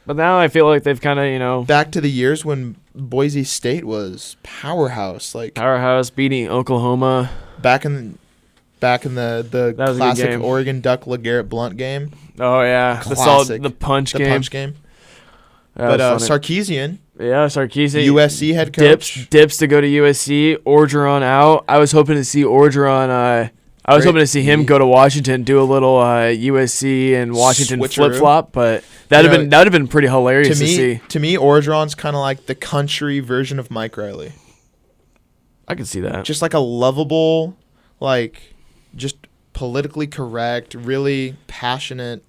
But now I feel like they've kind of, back to the years when Boise State was powerhouse, powerhouse beating Oklahoma. Back in the That was a good classic game. Oregon Duck LeGarrette Blunt game. Oh yeah, Classic. the punch The game. punch game. That But was funny. Sarkisian, Sarkisian, USC head coach. dips to go to USC. Orgeron out. I was hoping to see Orgeron. I was hoping to see him go to Washington, do a little USC and Washington Switcheroo. flip flop, but that'd have been pretty hilarious to see. To me, Orgeron's kind of like the country version of Mike Riley. I could see that. Just like a lovable, just politically correct, really passionate,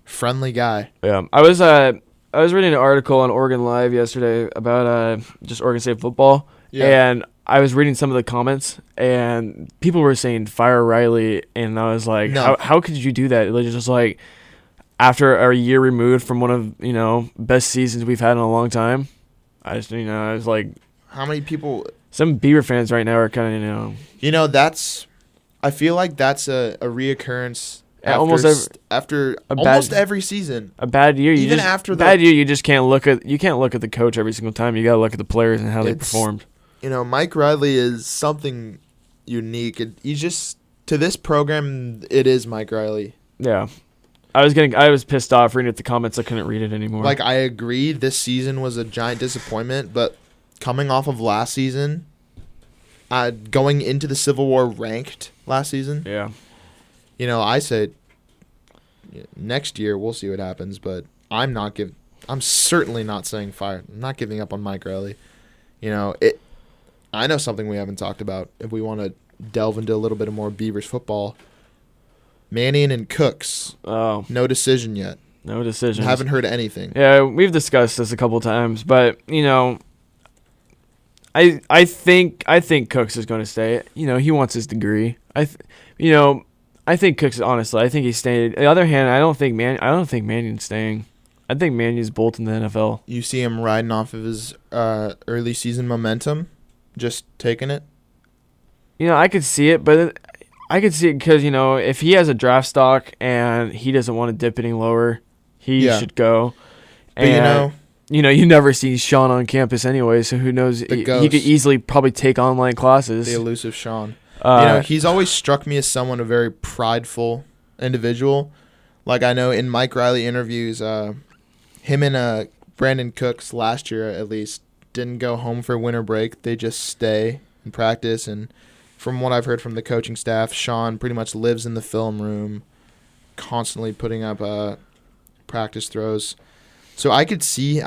friendly guy. Yeah, I was reading an article on Oregon Live yesterday about just Oregon State football, and I was reading some of the comments, and people were saying fire Riley, and I was like, No. how could you do that? It was just like after a year removed from one of best seasons we've had in a long time. I was like, How many people? some Beaver fans right now are kind of That's. I feel like that's a reoccurrence. After bad- almost every season. a bad year. You just can't look at the coach every single time. You got to look at the players and how they performed. Mike Riley is something unique. He's just, to this program, it is Mike Riley. Yeah. I was pissed off reading the comments. I couldn't read it anymore. I agree this season was a giant disappointment, but coming off of last season, going into the Civil War ranked last season, yeah. I said next year we'll see what happens, but I'm certainly not saying fire. I'm not giving up on Mike Riley. I know something we haven't talked about. If we want to delve into a little bit more Beavers football, Mannion and Cooks. Oh, No decision yet. no decision. Haven't heard anything. Yeah, we've discussed this a couple times, but I think Cooks is going to stay. He wants his degree. I think Cooks. Honestly, I think he's staying. On the other hand, I don't think Mannion's staying. I think Mannion's bolting the NFL. You see him riding off of his early season momentum, just taking it. I could see it, but I could see it because if he has a draft stock and he doesn't want to dip any lower, he should go. But And, you never see Sean on campus anyway, so who knows? He could easily probably take online classes. The elusive Sean. He's always struck me as someone, a very prideful individual. I know in Mike Riley interviews, him and Brandon Cooks last year at least didn't go home for winter break. They just stay and practice. And from what I've heard from the coaching staff, Sean pretty much lives in the film room, constantly putting up practice throws. So I could see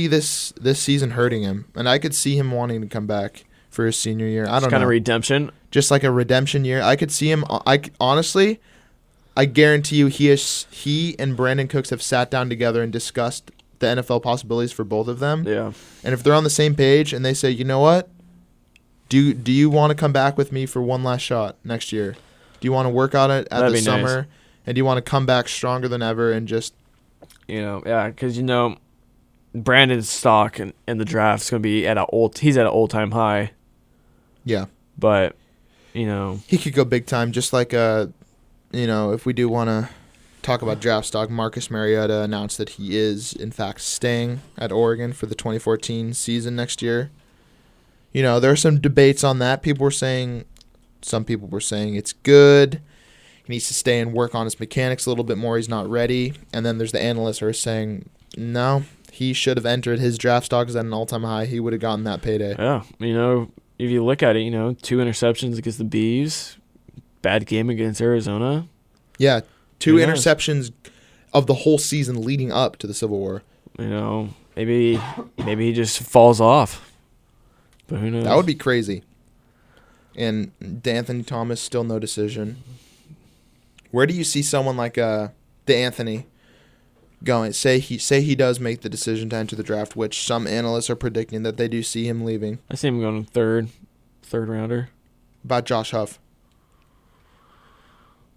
this season hurting him, and I could see him wanting to come back for his senior year. I don't know. Kind of redemption. Just like a redemption year. I could see him. Honestly, I guarantee you, he and Brandon Cooks have sat down together and discussed the NFL possibilities for both of them. Yeah. And if they're on the same page and they say, you know what, do you want to come back with me for one last shot next year? Do you want to work on it at the summer? Nice. And do you want to come back stronger than ever and just because Brandon's stock in the draft is going to be he's at an all-time high. Yeah. But, he could go big time, just like, if we do want to talk about draft stock, Marcus Mariota announced that he is, in fact, staying at Oregon for the 2014 season next year. There are some debates on that. Some people were saying it's good. He needs to stay and work on his mechanics a little bit more. He's not ready. And then there's the analysts who are saying, no, he should have entered. His draft stock is at an all-time high. He would have gotten that payday. Yeah, if you look at it, 2 interceptions against the Beavs, bad game against Arizona. Yeah, 2 interceptions of the whole season leading up to the Civil War. Maybe he just falls off. But who knows? That would be crazy. And DeAnthony Thomas, still no decision. Where do you see someone like DeAnthony going? Say he does make the decision to enter the draft, which some analysts are predicting that they do see him leaving. I see him going third rounder. About Josh Huff.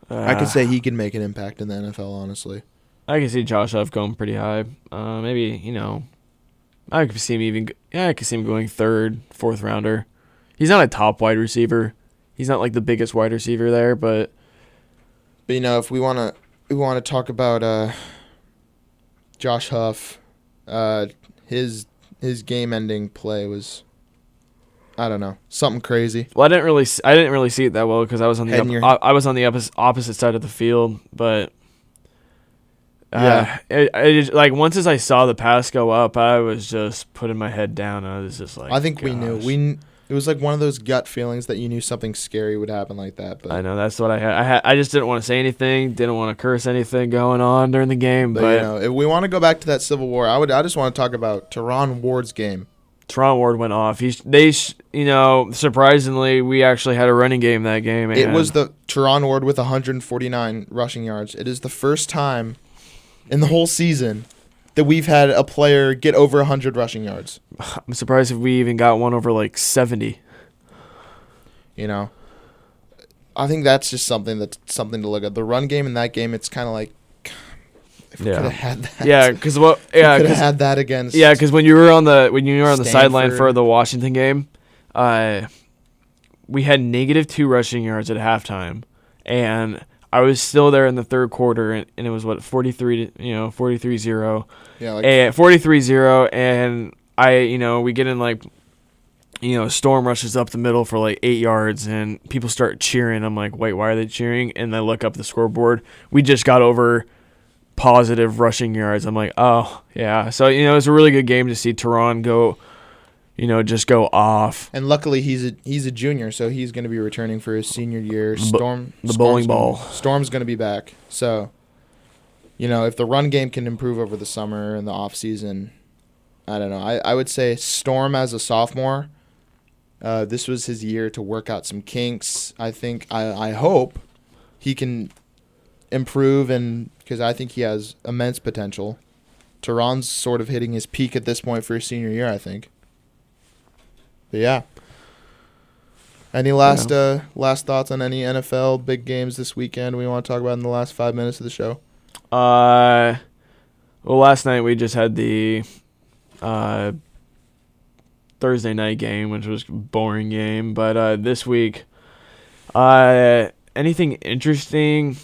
I could say he can make an impact in the NFL, honestly. I can see Josh Huff going pretty high. Maybe, I could see him going third, fourth rounder. He's not a top wide receiver. He's not like the biggest wide receiver there, but if we want to we want to talk about Josh Huff. His game-ending play was, I don't know, something crazy. Well, I didn't really see it that well because I was on the opposite side of the field. But like once as I saw the pass go up, I was just putting my head down. I was just like, I think we knew. It was like one of those gut feelings that you knew something scary would happen like that. But I know that's what I had. I just didn't want to say anything. Didn't want to curse anything going on during the game. But you know, if we want to go back to that Civil War, I just want to talk about Teron Ward's game. Teron Ward went off. Surprisingly, we actually had a running game that game. It was the Teron Ward with 149 rushing yards. It is the first time in the whole season that we've had a player get over 100 rushing yards. I'm surprised if we even got one over like 70. You know, I think that's just something to look at. The run game in that game, it's kind of like, if we could have had that. Yeah, because could have had that against. Yeah, because when you were on the sideline for the Washington game, we had -2 rushing yards at halftime, and I was still there in the third quarter, and it was 43-0. Yeah, like 43-0, and we get in Storm rushes up the middle for like 8 yards, and people start cheering. I'm like, wait, why are they cheering? And I look up the scoreboard. We just got over positive rushing yards. I'm like, oh yeah. So it was a really good game to see Teron go. Just go off. And luckily, he's a junior, so he's going to be returning for his senior year. Bowling ball. Storm's going to be back. So, if the run game can improve over the summer and the off season, I don't know. I would say Storm as a sophomore, this was his year to work out some kinks. I hope he can improve, and because I think he has immense potential. Teron's sort of hitting his peak at this point for his senior year, I think. But yeah. Any last thoughts on any NFL big games this weekend we want to talk about in the last 5 minutes of the show? Well, last night we just had the Thursday night game, which was a boring game. But this week, anything interesting?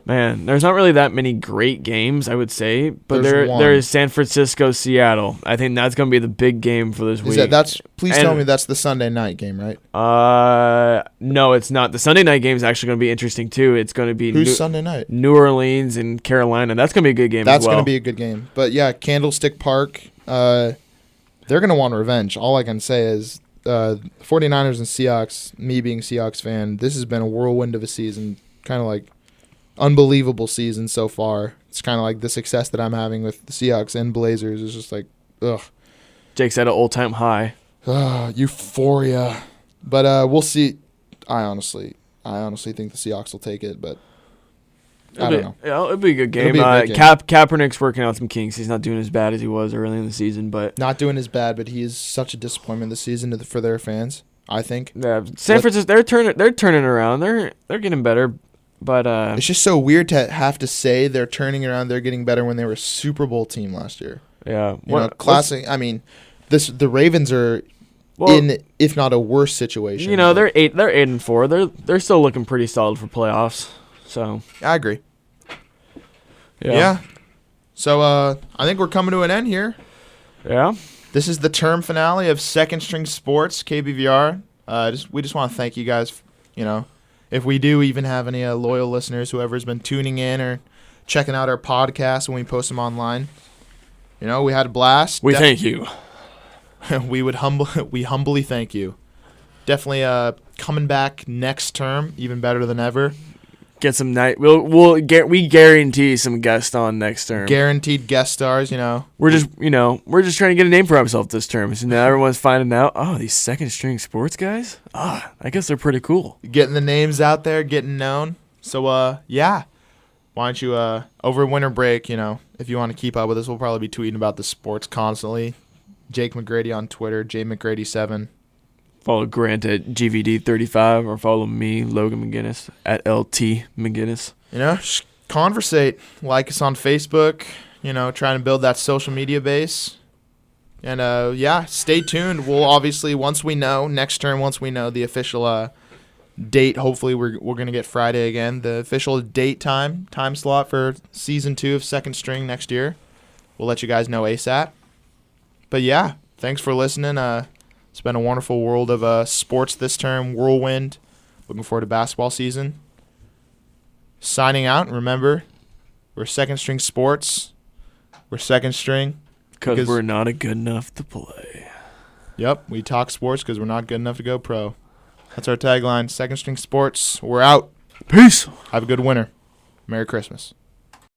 Man, there's not really that many great games, I would say, but there is San Francisco, Seattle. I think that's going to be the big game for this week. Please tell me that's the Sunday night game, right? No, it's not. The Sunday night game is actually going to be interesting too. It's going to be Sunday night? New Orleans and Carolina. That's going to be a good game. That's going to be a good game. But yeah, Candlestick Park. They're going to want revenge. All I can say is 49ers and Seahawks. Me being a Seahawks fan, this has been a whirlwind of a season. Kind of like. Unbelievable season so far. It's kind of like the success that I'm having with the Seahawks and Blazers is just like, ugh. Jake's at an all-time high. Euphoria. But we'll see. I honestly think the Seahawks will take it, but I don't know. Yeah, it'll be a good game. Kaepernick's working out some kinks. He's not doing as bad as he was early in the season, but not doing as bad. But he is such a disappointment this season for their fans. I think. Yeah, San Francisco. They're turning around. They're getting better. But it's just so weird to have to say they're turning around, they're getting better when they were a Super Bowl team last year. Yeah. Classic. I mean, the Ravens are in, if not a worse situation. They're 8-4. They're still looking pretty solid for playoffs. So I agree. Yeah. So I think we're coming to an end here. Yeah. This is the term finale of Second String Sports KBVR. We just want to thank you guys. If we do even have any loyal listeners, whoever's been tuning in or checking out our podcast when we post them online, we had a blast. We thank you. we humbly thank you. Definitely coming back next term, even better than ever. Get some night. We guarantee some guests on next term. Guaranteed guest stars. We're just trying to get a name for ourselves this term. So now everyone's finding out. Oh, these second string sports guys. I guess they're pretty cool. Getting the names out there, getting known. So yeah, why don't you over winter break? If you want to keep up with us, we'll probably be tweeting about the sports constantly. Jake McGrady on Twitter, JMcGrady7. Follow Grant at GVD35 or follow me, Logan McGinnis, at LT McGinnis. Just conversate. Like us on Facebook. Trying to build that social media base. And, stay tuned. We'll obviously, once we know the official date. Hopefully, we're going to get Friday again. The official time slot for Season 2 of Second String next year. We'll let you guys know ASAP. But, yeah, thanks for listening. It's been a wonderful world of sports this term, whirlwind. Looking forward to basketball season. Signing out. Remember, we're Second String Sports. We're Second String. Because we're not good enough to play. Yep, we talk sports because we're not good enough to go pro. That's our tagline. Second String Sports. We're out. Peace. Have a good winter. Merry Christmas.